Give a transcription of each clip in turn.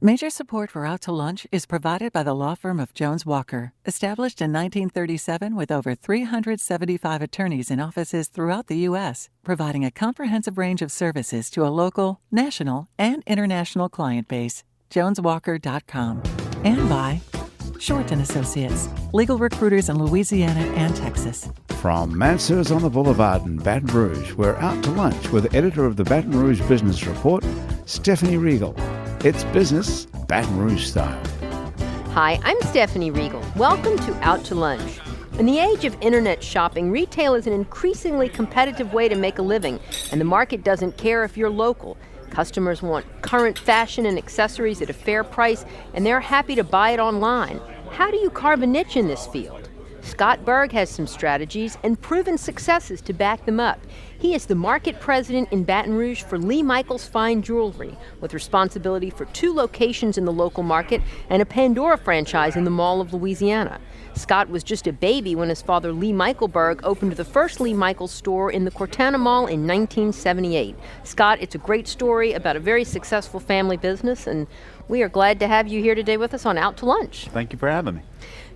Major support for Out to Lunch is provided by the law firm of Jones Walker, established in 1937 with over 375 attorneys in offices throughout the U.S., providing a comprehensive range of services to a local, national, and international client base. JonesWalker.com. And by Shorten Associates, legal recruiters in Louisiana and Texas. From Mansers on the Boulevard in Baton Rouge, we're Out to Lunch with editor of the Baton Rouge Business Report, Stephanie Riegel. It's business, Baton Rouge style. Hi, I'm Stephanie Riegel. Welcome to Out to Lunch. In the age of internet shopping, retail is an increasingly competitive way to make a living, and the market doesn't care if you're local. Customers want current fashion and accessories at a fair price, and they're happy to buy it online. How do you carve a niche in this field? Scott Berg has some strategies and proven successes to back them up. He is the market president in Baton Rouge for Lee Michaels Fine Jewelry, with responsibility for 2 locations in the local market and a Pandora franchise in the Mall of Louisiana. Scott was just a baby when his father, Michael Berg, opened the first Lee Michaels store in the Cortana Mall in 1978. Scott, it's a great story about a very successful family business, and we are glad to have you here today with us on Out to Lunch. Thank you for having me.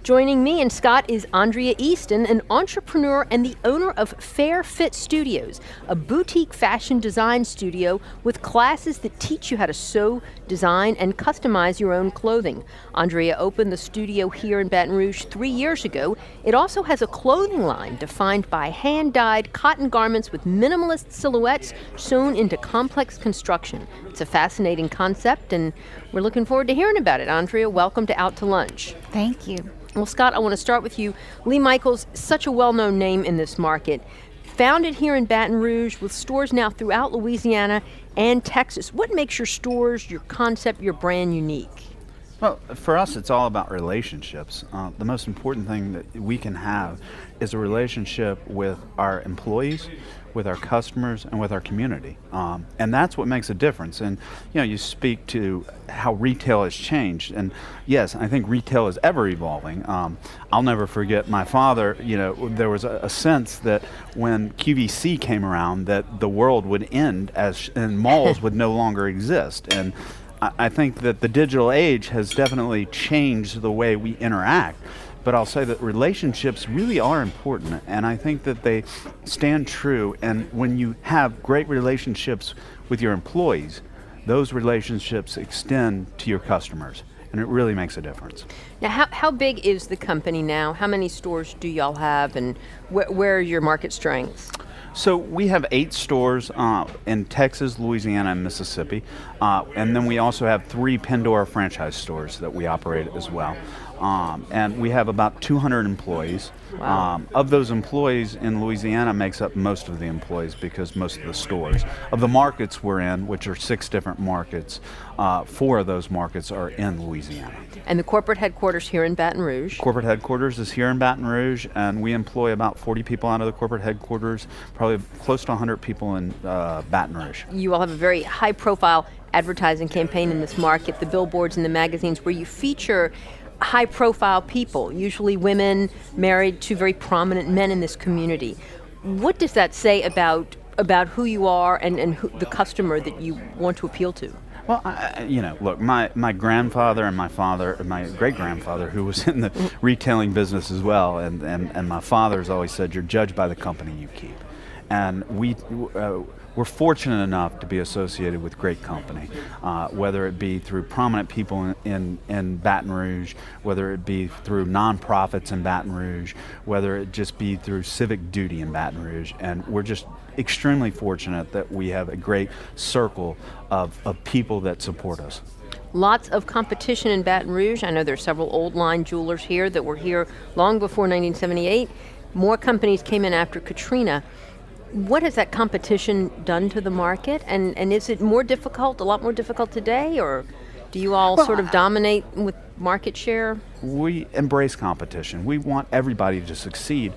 Joining me and Scott is Andrea Eastin, an entrepreneur and the owner of Fair Fit Studios, a boutique fashion design studio with classes that teach you how to sew, design, and customize your own clothing. Andrea opened the studio here in Baton Rouge 3 years ago. It also has a clothing line defined by hand-dyed cotton garments with minimalist silhouettes sewn into complex construction. It's a fascinating concept, and we're looking forward to hearing about it. Andrea, welcome to Out to Lunch. Thank you. Well, Scott, I want to start with you. Lee Michaels, such a well-known name in this market. Founded here in Baton Rouge with stores now throughout Louisiana and Texas. What makes your stores, your concept, your brand unique? Well, for us, it's all about relationships. The most important thing that we can have is a relationship with our employees, with our customers, and with our community. And that's what makes a difference. And, you speak to how retail has changed. And yes, I think retail is ever evolving. I'll never forget my father, there was a sense that when QVC came around that the world would end and malls would no longer exist. And I think that the digital age has definitely changed the way we interact. But I'll say that relationships really are important, and I think that they stand true. And when you have great relationships with your employees, those relationships extend to your customers, and it really makes a difference. Now, how big is the company now? How many stores do y'all have, and where are your market strengths? So we have 8 stores in Texas, Louisiana, and Mississippi, and then we also have 3 Pandora franchise stores that we operate as well. And we have about 200 employees. Wow. Of those employees in Louisiana makes up most of the employees because most of the stores. Of the markets we're in, which are 6 different markets, 4 of those markets are in Louisiana. And the corporate headquarters here in Baton Rouge? Corporate headquarters is here in Baton Rouge, and we employ about 40 people out of the corporate headquarters, probably close to 100 people in Baton Rouge. You all have a very high-profile advertising campaign in this market, the billboards and the magazines, where you feature high-profile people, usually women married to very prominent men in this community. What does that say about who you are and the customer that you want to appeal to? Well, look, my grandfather and my father, my great-grandfather, who was in the retailing business as well, and my father's always said, you're judged by the company you keep. And we're fortunate enough to be associated with great company, whether it be through prominent people in Baton Rouge, whether it be through nonprofits in Baton Rouge, whether it just be through civic duty in Baton Rouge. And we're just extremely fortunate that we have a great circle of people that support us. Lots of competition in Baton Rouge. I know there's several old line jewelers here that were here long before 1978. More companies came in after Katrina. What has that competition done to the market? And is it more difficult, a lot more difficult today, or do you all sort of dominate with market share? We embrace competition. We want everybody to succeed.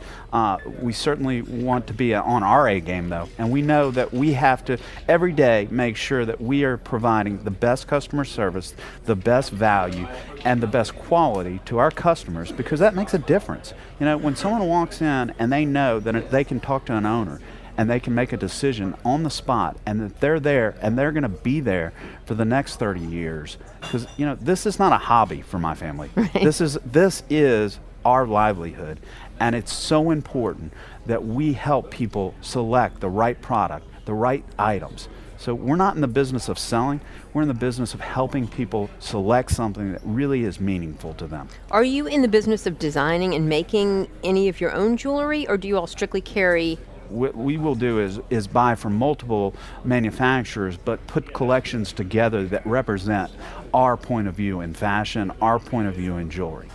We certainly want to be on our A game, though, and we know that we have to every day make sure that we are providing the best customer service, the best value, and the best quality to our customers, because that makes a difference. When someone walks in and they know that they can talk to an owner and they can make a decision on the spot, and that they're there and they're going to be there for the next 30 years. Because, you know, this is not a hobby for my family. Right. This is our livelihood, and it's so important that we help people select the right product, the right items. So we're not in the business of selling, we're in the business of helping people select something that really is meaningful to them. Are you in the business of designing and making any of your own jewelry, or do you all strictly carry? What we will do is buy from multiple manufacturers, but put collections together that represent our point of view in fashion, our point of view in jewelry.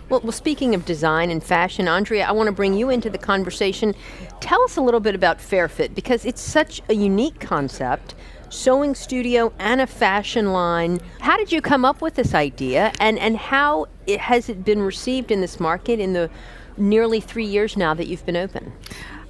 Well, speaking of design and fashion, Andrea, I want to bring you into the conversation. Tell us a little bit about Fairfit, because it's such a unique concept, sewing studio and a fashion line. How did you come up with this idea, and how has it been received in this market in the nearly 3 years now that you've been open?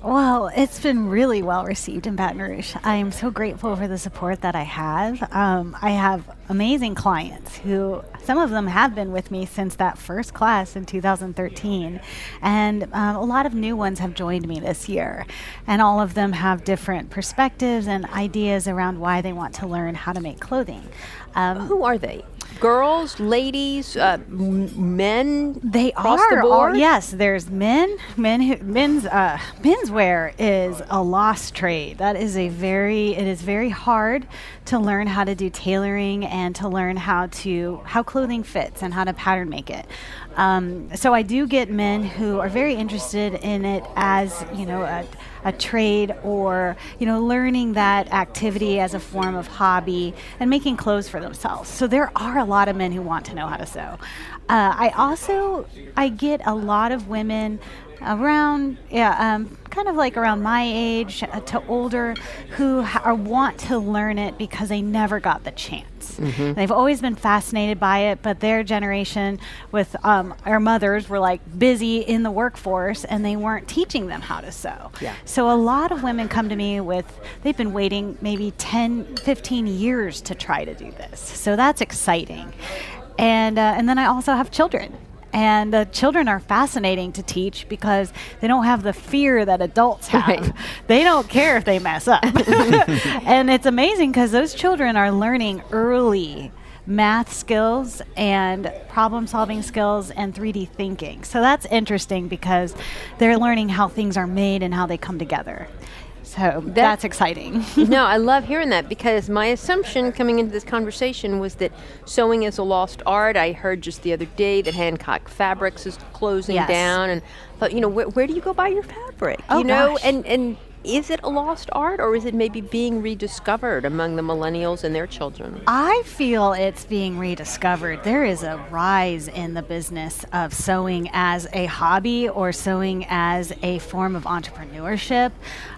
Well, it's been really well received in Baton Rouge. I am so grateful for the support that I have. I have amazing clients who, some of them have been with me since that first class in 2013. And a lot of new ones have joined me this year. And all of them have different perspectives and ideas around why they want to learn how to make clothing. Who are they? Girls, ladies, men? They across are the board? all, yes. There's menswear is a lost trade. It is very hard to learn how to do tailoring and to learn how clothing fits and how to pattern make it. So I do get men who are very interested in it as, you know, a trade, or, you know, learning that activity as a form of hobby and making clothes for themselves. So there are a lot of men who want to know how to sew. I get a lot of women around, kind of like around my age to older, who want to learn it because they never got the chance. Mm-hmm. They've always been fascinated by it, but their generation with our mothers were like busy in the workforce, and they weren't teaching them how to sew. Yeah. So a lot of women come to me they've been waiting maybe 10, 15 years to try to do this. So that's exciting. And then I also have children. And the children are fascinating to teach because they don't have the fear that adults have. Right. They don't care if they mess up. And it's amazing because those children are learning early math skills and problem solving skills and 3D thinking. So that's interesting because they're learning how things are made and how they come together. So that's exciting. No, I love hearing that, because my assumption coming into this conversation was that sewing is a lost art. I heard just the other day that Hancock Fabrics is closing down, and thought, you know, where do you go buy your fabric? Oh, you know, gosh. and is it a lost art, or is it maybe being rediscovered among the millennials and their children? I feel it's being rediscovered. There is a rise in the business of sewing as a hobby or sewing as a form of entrepreneurship.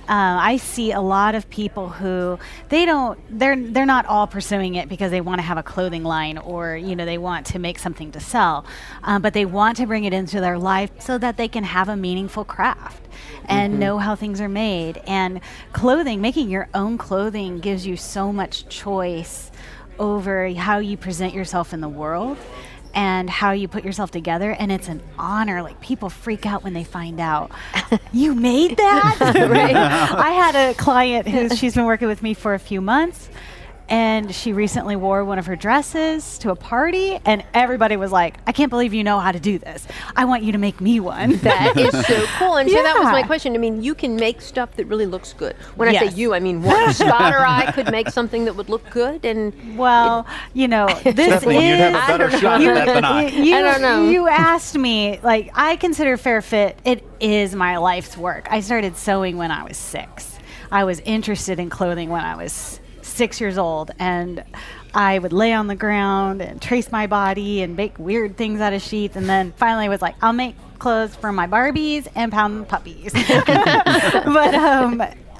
I see a lot of people who they're not all pursuing it because they want to have a clothing line, or, you know, they want to make something to sell, but they want to bring it into their life so that they can have a meaningful craft and know how things are made. And clothing, making your own clothing, gives you so much choice over how you present yourself in the world and how you put yourself together. And it's an honor. Like, people freak out when they find out you made that. Right? I had a client she's been working with me for a few months, and she recently wore one of her dresses to a party, and everybody was like, I can't believe you know how to do this. I want you to make me one. That is so cool. And so that was Yeah. my question. I mean, you can make stuff that really looks good. When I Yes. say you, I mean one spot or I could make something that would look good. And Well, you know, this Stephanie, you'd have a better shot you, at that than I. you- I don't know. You asked me, like, I consider Fairfit, it is my life's work. I started sewing when I was 6. I was interested in clothing when I was 6 years old, and I would lay on the ground and trace my body and make weird things out of sheets, and then finally was like, I'll make clothes for my Barbies and pound puppies. But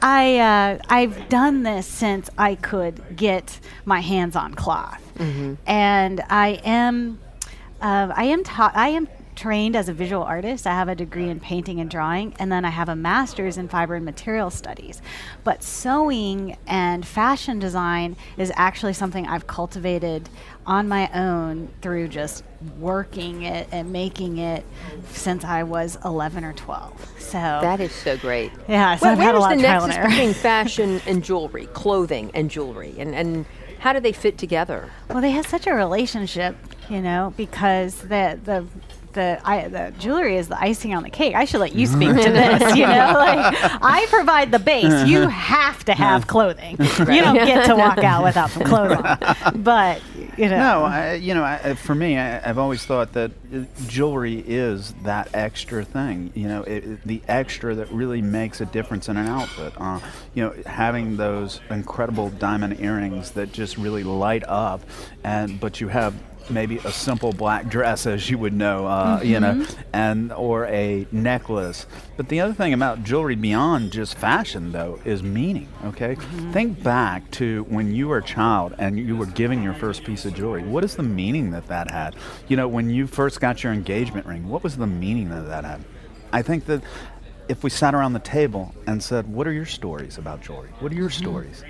I've done this since I could get my hands on cloth, and I am trained as a visual artist. I have a degree in painting and drawing, and then I have a master's in fiber and material studies. But sewing and fashion design is actually something I've cultivated on my own through just working it and making it since I was 11 or 12. So That is so great. yeah, so Well, I've had a lot where's of the trial and nexus error. between fashion and jewelry, clothing and jewelry, and how do they fit together? Well, they have such a relationship, because the jewelry is the icing on the cake. I should let you speak to this, Like, I provide the base. You have to have clothing. You don't get to walk out without some clothes on. But, No, for me, I've always thought that jewelry is that extra thing. The extra that really makes a difference in an outfit. Having those incredible diamond earrings that just really light up, but you have maybe a simple black dress, as you would know, or a necklace. But the other thing about jewelry beyond just fashion, though, is meaning, okay? Think back to when you were a child and you were given your first piece of jewelry. What is the meaning that had? When you first got your engagement ring, what was the meaning that had? I think that if we sat around the table and said, what are your stories about jewelry? What are your stories?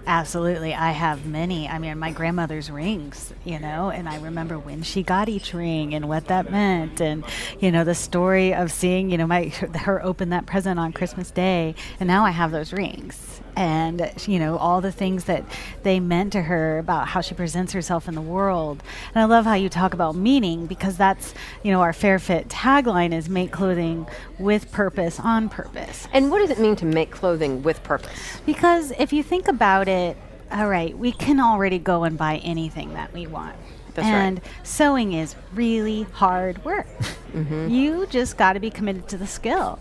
absolutely. I have many. I mean, my grandmother's rings, and I remember when she got each ring and what that meant. And, the story of seeing, her open that present on Christmas Day. And now I have those rings. And, all the things that they meant to her about how she presents herself in the world. And I love how you talk about meaning, because that's, our Fair Fit tagline is make clothing with purpose, on purpose. And what does it mean to make clothing with purpose? Because if you think about it, all right, we can already go and buy anything that we want. That's and right. Sewing is really hard work. You just got to be committed to the skill.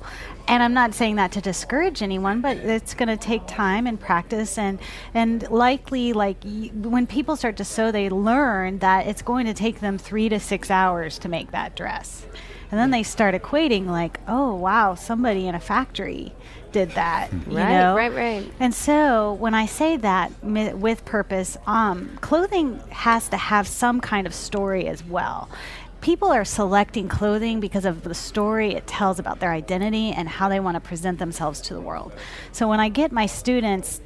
And I'm not saying that to discourage anyone, but it's going to take time and practice, and likely, when people start to sew, they learn that it's going to take them 3 to 6 hours to make that dress. And then they start equating oh, wow, somebody in a factory did that, Right. And so when I say that with purpose, clothing has to have some kind of story as well. People are selecting clothing because of the story it tells about their identity and how they want to present themselves to the world. So when I get my students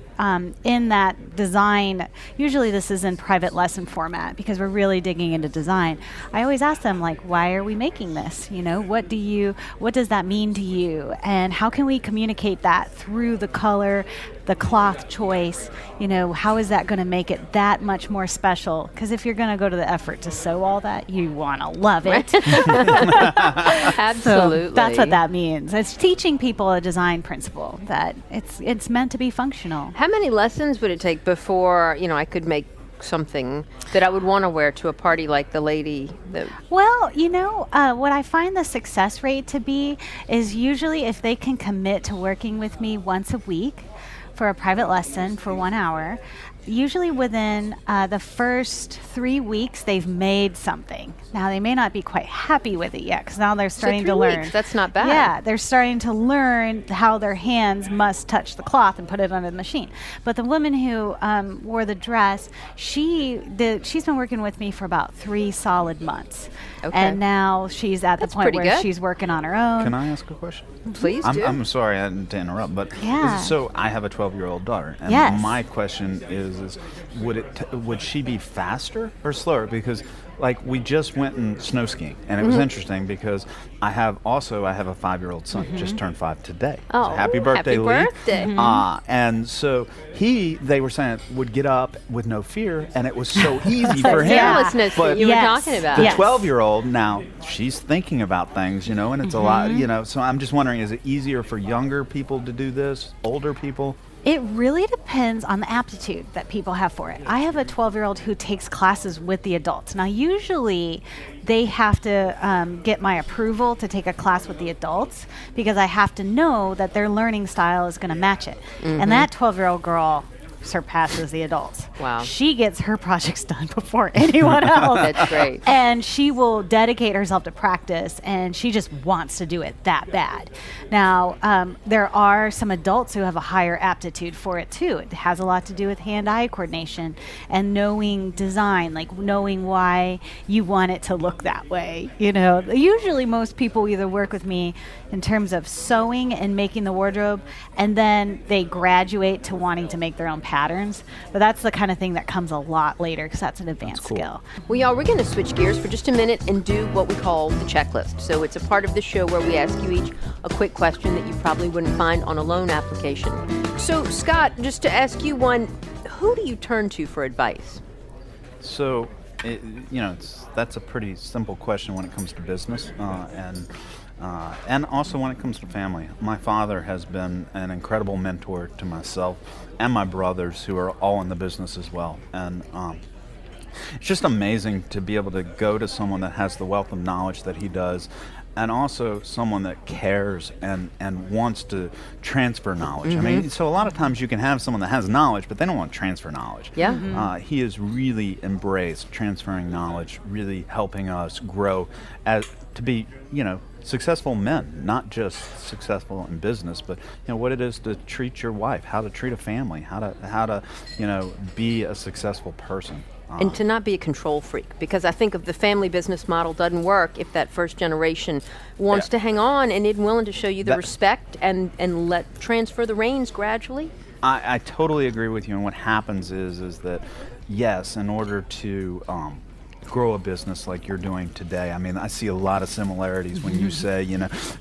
in that design, usually this is in private lesson format because we're really digging into design. I always ask them, why are we making this? What does that mean to you? And how can we communicate that through the color, the cloth choice? How is that going to make it that much more special? Because if you're going to go to the effort to sew all that, you want to love it. Absolutely. So that's what that means. It's teaching people a design principle that it's meant to be functional. How many lessons would it take before, I could make something that I would want to wear to a party like the lady? Well, what I find the success rate to be is usually if they can commit to working with me once a week for a private lesson for 1 hour. Usually within the first 3 weeks, they've made something. Now, they may not be quite happy with it yet, because now they're starting to learn. Weeks, that's not bad. Yeah, they're starting to learn how their hands must touch the cloth and put it under the machine. But the woman who wore the dress, she's been working with me for about 3 solid months. Okay. And now she's at the point where good. she's working on her own. Can I ask a question? Please do. I'm sorry I didn't interrupt, but Yeah. so I have a 12-year-old daughter, and Yes. my question is would she be faster or slower? Because we just went and snow skiing, and it was interesting because I have a 5-year-old son, just turned 5 today. Oh, so happy birthday, happy Lee. birthday. And so they were saying, would get up with no fear, and it was so easy for him. Fearlessness that you were Yes. talking about. The Yes. 12-year-old now, she's thinking about things, and it's a lot, so I'm just wondering, is it easier for younger people to do this, older people? It really depends on the aptitude that people have for it. I have a 12-year-old who takes classes with the adults. Now, usually they have to get my approval to take a class with the adults because I have to know that their learning style is going to match it. And that 12-year-old girl, surpasses the adults. Wow. She gets her projects done before anyone else. That's great. And she will dedicate herself to practice, and she just wants to do it that bad. Now, there are some adults who have a higher aptitude for it too. It has a lot to do with hand-eye coordination and knowing design, like knowing why you want it to look that way. You know, usually most people either work with me in terms of sewing and making the wardrobe, and then they graduate to wanting to make their own patterns. But that's the kind of thing that comes a lot later, because that's an advanced skill. Well, y'all, we're going to switch gears for just a minute and do what we call the checklist. So it's a part of the show where we ask you each a quick question that you probably wouldn't find on a loan application. So, Scott, just to ask you one, who do you turn to for advice? So, that's a pretty simple question when it comes to business, and also when it comes to family. My father has been an incredible mentor to myself and my brothers, who are all in the business as well. And it's just amazing to be able to go to someone that has the wealth of knowledge that he does, and also someone that cares and wants to transfer knowledge. I mean, so a lot of times you can have someone that has knowledge, but they don't want to transfer knowledge. Yeah. He has really embraced transferring knowledge, really helping us grow as to be, successful men, not just successful in business, but what it is to treat your wife, how to treat a family, how to be a successful person. And to not be a control freak, because I think if the family business model doesn't work, if that first generation wants to hang on and isn't willing to show you the respect and let transfer the reins gradually. I totally agree with you. And what happens is that, yes, in order to grow a business like you're doing today, I mean, I see a lot of similarities when you say,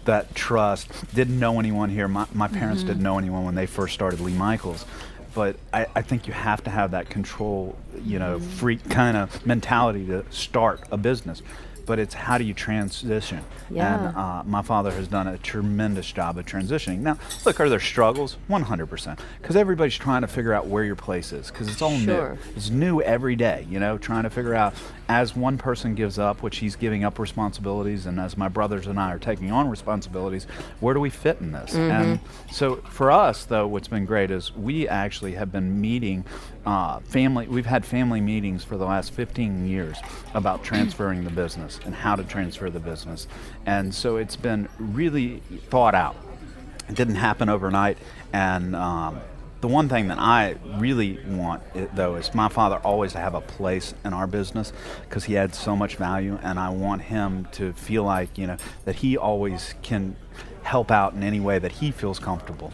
that trust. Didn't know anyone here. My parents didn't know anyone when they first started Lee Michaels. But I think you have to have that control, freak kind of mentality to start a business. But it's how do you transition? Yeah. And my father has done a tremendous job of transitioning. Now, look, are there struggles? 100%. Because everybody's trying to figure out where your place is, because it's all new. It's new every day, trying to figure out, as one person gives up, which he's giving up responsibilities, and as my brothers and I are taking on responsibilities, where do we fit in this? And so for us, though, what's been great is we actually have been meeting we've had family meetings for the last 15 years about transferring the business and how to transfer the business. And so it's been really thought out. It didn't happen overnight. And the one thing that I really want, though, is my father always to have a place in our business, because he had so much value, and I want him to feel like, that he always can help out in any way that he feels comfortable.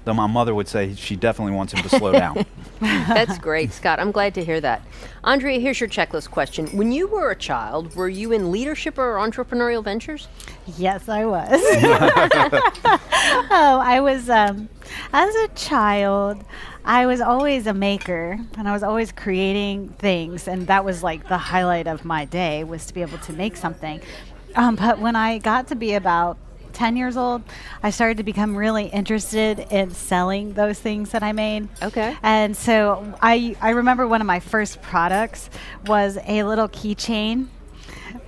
Though my mother would say she definitely wants him to slow down. That's great, Scott. I'm glad to hear that. Andrea, here's your checklist question. When you were a child, were you in leadership or entrepreneurial ventures? Yes, I was. I was, as a child, I was always a maker, and I was always creating things, and that was like the highlight of my day, was to be able to make something. But when I got to be about 10 years old, I started to become really interested in selling those things that I made. Okay. And so I remember one of my first products was a little keychain.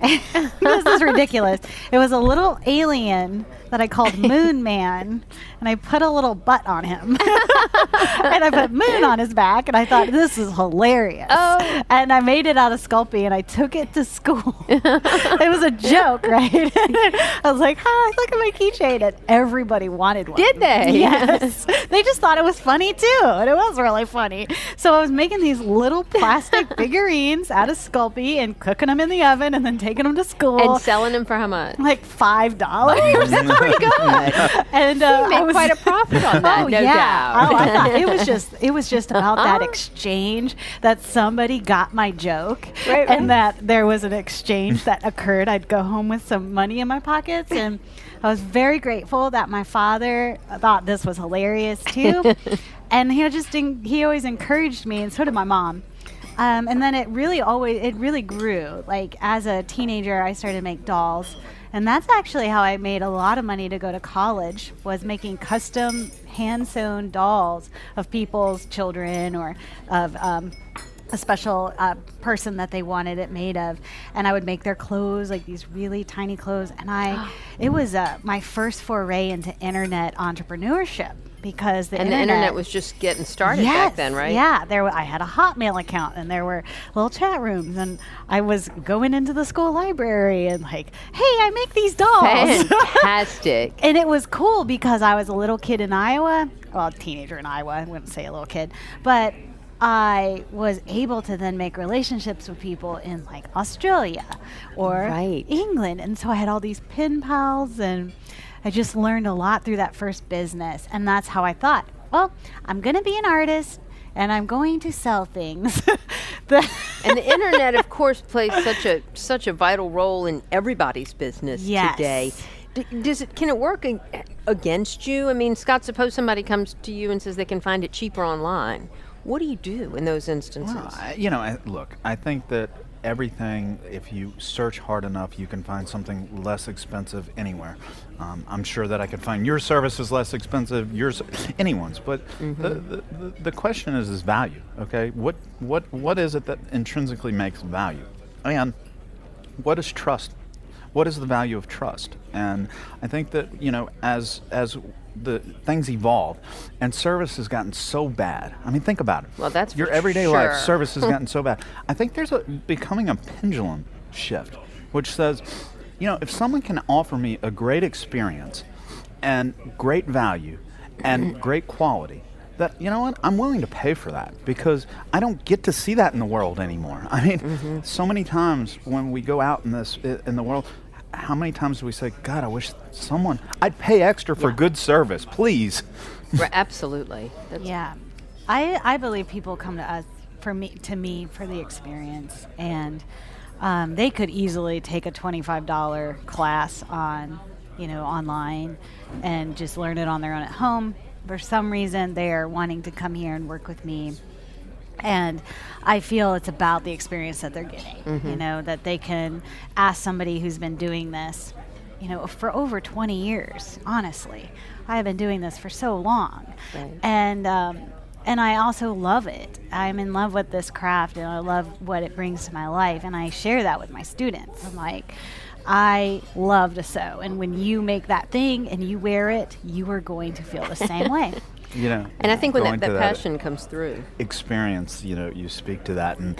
This is ridiculous. It was a little alien that I called Moon Man, and I put a little butt on him. And I put Moon on his back, and I thought, this is hilarious. Oh. And I made it out of Sculpey, and I took it to school. It was a joke, right? I was like, hi, look at my keychain. And everybody wanted one. Did they? Yes. They just thought it was funny, too. And it was really funny. So I was making these little plastic figurines out of Sculpey and cooking them in the oven and then taking them to school. And selling them for how much? Like $5. That's pretty good. And you made quite a profit on that, no doubt. Oh, I thought it was just about that exchange, that somebody got my joke, Right. and that there was an exchange that occurred. I'd go home with some money in my pockets, and I was very grateful that my father thought this was hilarious too. And he always encouraged me, and so did my mom. And then it really grew. Like, as a teenager, I started to make dolls. And that's actually how I made a lot of money to go to college, was making custom hand-sewn dolls of people's children, or of a special person that they wanted it made of. And I would make their clothes, like these really tiny clothes. And it was my first foray into internet entrepreneurship. because the And the internet was just getting started back then, right? Yeah, I had a Hotmail account, and there were little chat rooms, and I was going into the school library and like, hey, I make these dolls. Fantastic. And it was cool because I was a little kid in Iowa, well, a teenager in Iowa, I wouldn't say a little kid, but I was able to then make relationships with people in like Australia or England. And so I had all these pen pals, and I just learned a lot through that first business. And that's how I thought, well, I'm going to be an artist and I'm going to sell things. And the internet, of course, plays such a vital role in everybody's business today. Can it work against you? I mean, Scott, suppose somebody comes to you and says they can find it cheaper online. What do you do in those instances? Well, look, I think that everything, if you search hard enough, you can find something less expensive anywhere. I'm sure that I could find your services less expensive, anyone's. But the question is value. Okay, what is it that intrinsically makes value, and what is trust? What is the value of trust? And I think that as the things evolve, and service has gotten so bad. I mean, think about it. Well, that's your for everyday sure. life. Service has gotten so bad. I think there's becoming a pendulum shift, which says, if someone can offer me a great experience and great value and great quality, that I'm willing to pay for that, because I don't get to see that in the world anymore. I mean, so many times when we go out in the world, how many times do we say, God, I wish I'd pay extra for good service, please. Right, absolutely. I believe people come to us for the experience, and they could easily take a $25 class on online and just learn it on their own at home. For some reason, they are wanting to come here and work with me. And I feel it's about the experience that they're getting, that they can ask somebody who's been doing this, for over 20 years, honestly. I have been doing this for so long. Right. And I also love it. I'm in love with this craft, and I love what it brings to my life. And I share that with my students. I'm like, I love to sew. And when you make that thing and you wear it, you are going to feel the same way. And I think when that passion comes through. Experience, you speak to that. And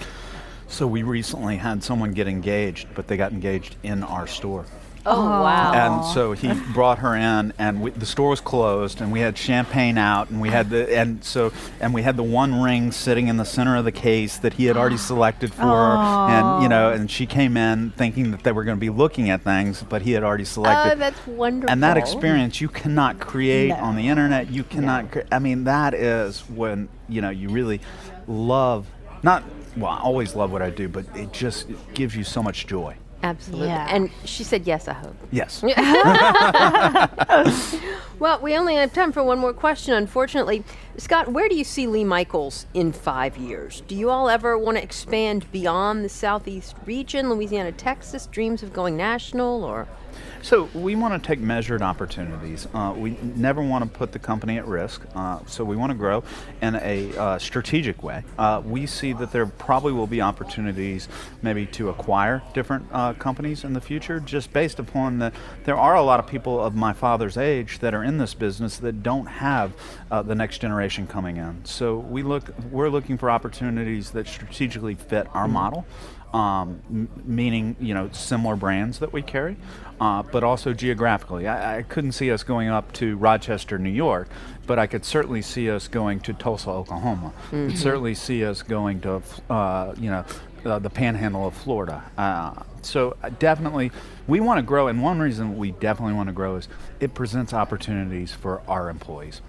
so we recently had someone get engaged, but they got engaged in our store. Oh, wow. And so he brought her in, and the store was closed, and we had champagne out, and we had the one ring sitting in the center of the case that he had already selected for her, and she came in thinking that they were going to be looking at things, but he had already selected. Oh, that's wonderful. And that experience you cannot create on the internet. You cannot. I mean, that is when you really love. I always love what I do, but it just gives you so much joy. Absolutely. Yeah. And she said yes, I hope. Yes. Well, we only have time for one more question, unfortunately. Scott, where do you see Lee Michaels in 5 years? Do you all ever want to expand beyond the Southeast region, Louisiana, Texas, dreams of going national, or? So we want to take measured opportunities. We never want to put the company at risk, so we want to grow in a strategic way. We see that there probably will be opportunities maybe to acquire different companies in the future, just based upon that there are a lot of people of my father's age that are in this business that don't have the next generation coming in. So we're looking for opportunities that strategically fit our model. Meaning, similar brands that we carry, but also geographically. I couldn't see us going up to Rochester, New York, but I could certainly see us going to Tulsa, Oklahoma. Could certainly see us going to, the Panhandle of Florida. So definitely, we want to grow, and one reason we definitely want to grow is it presents opportunities for our employees.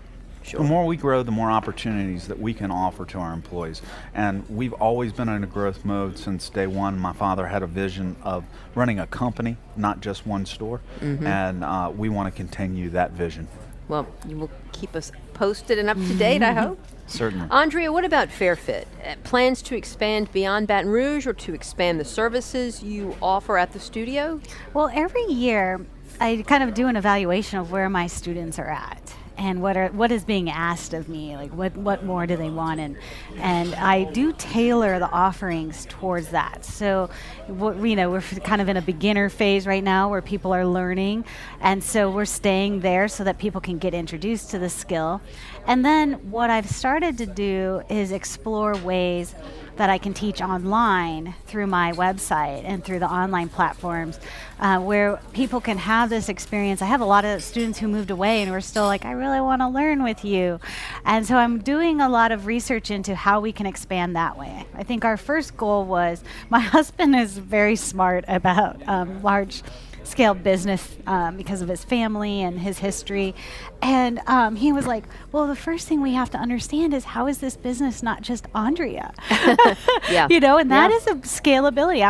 Sure. The more we grow, the more opportunities that we can offer to our employees. And we've always been in a growth mode since day one. My father had a vision of running a company, not just one store. And we want to continue that vision. Well, you will keep us posted and up to date, I hope. Certainly. Andrea, what about Fairfit? Plans to expand beyond Baton Rouge, or to expand the services you offer at the studio? Well, every year I kind of do an evaluation of where my students are at. and what is being asked of me, like what more do they want, and I do tailor the offerings towards that. So we're kind of in a beginner phase right now where people are learning, and so we're staying there so that people can get introduced to the skill. And then what I've started to do is explore ways that I can teach online through my website and through the online platforms where people can have this experience. I have a lot of students who moved away and were still like, I really want to learn with you. And so I'm doing a lot of research into how we can expand that way. I think our first goal was, my husband is very smart about large scale business because of his family and his history. And he was like, well, the first thing we have to understand is, how is this business not just Andrea? Yeah. And that is a scalability.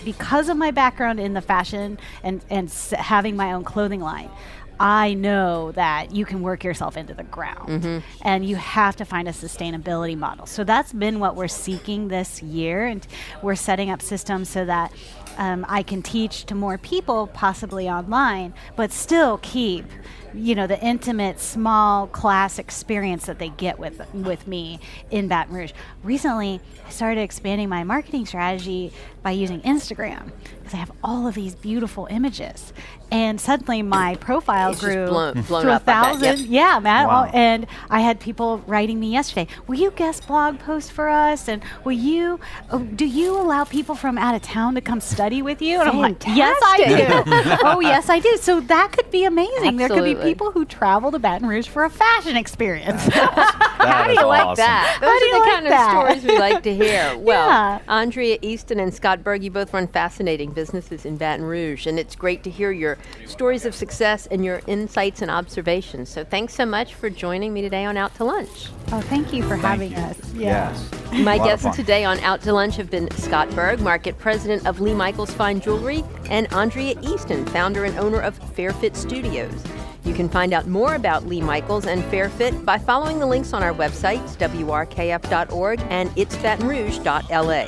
Because of my background in the fashion and having my own clothing line, I know that you can work yourself into the ground, and you have to find a sustainability model. So that's been what we're seeking this year, and we're setting up systems so that I can teach to more people, possibly online, but still keep the intimate, small class experience that they get with me in Baton Rouge. Recently, I started expanding my marketing strategy by using Instagram, because I have all of these beautiful images. And suddenly my profile It's grew just blown to up, I bet. 1,000. Yep. Yeah, Matt. Wow. And I had people writing me yesterday, will you guest blog post for us? And do you allow people from out of town to come study with you? And I'm like, yes, I do. Oh, yes, I do. So that could be amazing. There could be Absolutely. people who travel to Baton Rouge for a fashion experience. How do you like that? Those How do are you the like kind that? of stories we like to hear. Well, Yeah. Andrea Eastin and Scott Berg, you both run fascinating businesses in Baton Rouge, and it's great to hear your stories of success and your insights and observations. So thanks so much for joining me today on Out to Lunch. Oh, thank you for having us. Yes. My A lot of guests fun. today on Out to Lunch have been Scott Berg, Market President of Lee Michaels Fine Jewelry, and Andrea Eastin, founder and owner of Fairfit Studios. You can find out more about Lee Michaels and Fairfit by following the links on our websites, wrkf.org and itsbatonrouge.la.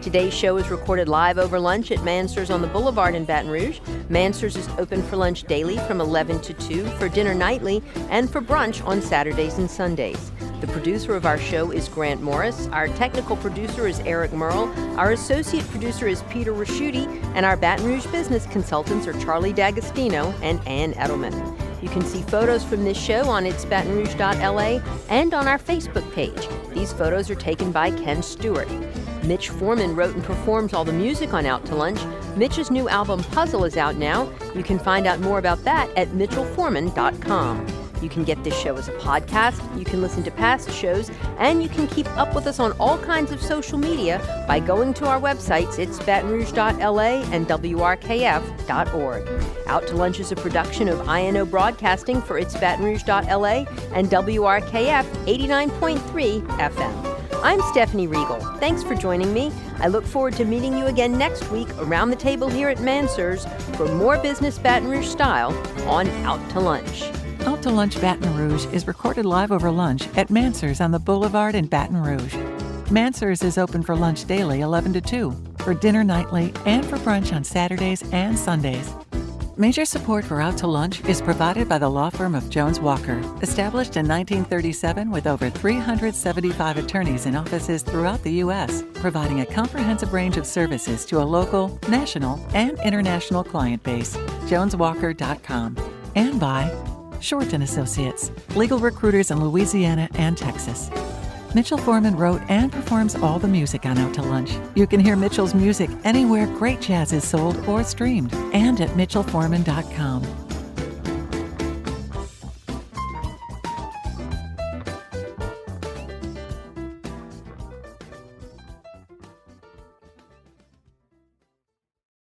Today's show is recorded live over lunch at Mansur's on the Boulevard in Baton Rouge. Mansur's is open for lunch daily from 11 to 2, for dinner nightly, and for brunch on Saturdays and Sundays. The producer of our show is Grant Morris. Our technical producer is Eric Merle. Our associate producer is Peter Raschuti. And our Baton Rouge business consultants are Charlie D'Agostino and Ann Edelman. You can see photos from this show on itsbatonrouge.la and on our Facebook page. These photos are taken by Ken Stewart. Mitch Foreman wrote and performs all the music on Out to Lunch. Mitch's new album Puzzle is out now. You can find out more about that at mitchellforeman.com. You can get this show as a podcast, you can listen to past shows, and you can keep up with us on all kinds of social media by going to our websites, itsbatonrouge.la and wrkf.org. Out to Lunch is a production of INO Broadcasting for itsbatonrouge.la and WRKF 89.3 FM. I'm Stephanie Riegel. Thanks for joining me. I look forward to meeting you again next week around the table here at Mansur's for more business Baton Rouge style on Out to Lunch. Out to Lunch Baton Rouge is recorded live over lunch at Mansur's on the Boulevard in Baton Rouge. Mansur's is open for lunch daily 11 to 2, for dinner nightly, and for brunch on Saturdays and Sundays. Major support for Out to Lunch is provided by the law firm of Jones Walker, established in 1937 with over 375 attorneys in offices throughout the U.S., providing a comprehensive range of services to a local, national, and international client base. JonesWalker.com. And by Short & Associates, legal recruiters in Louisiana and Texas. Mitchell Foreman wrote and performs all the music on Out to Lunch. You can hear Mitchell's music anywhere great jazz is sold or streamed, and at mitchellforeman.com.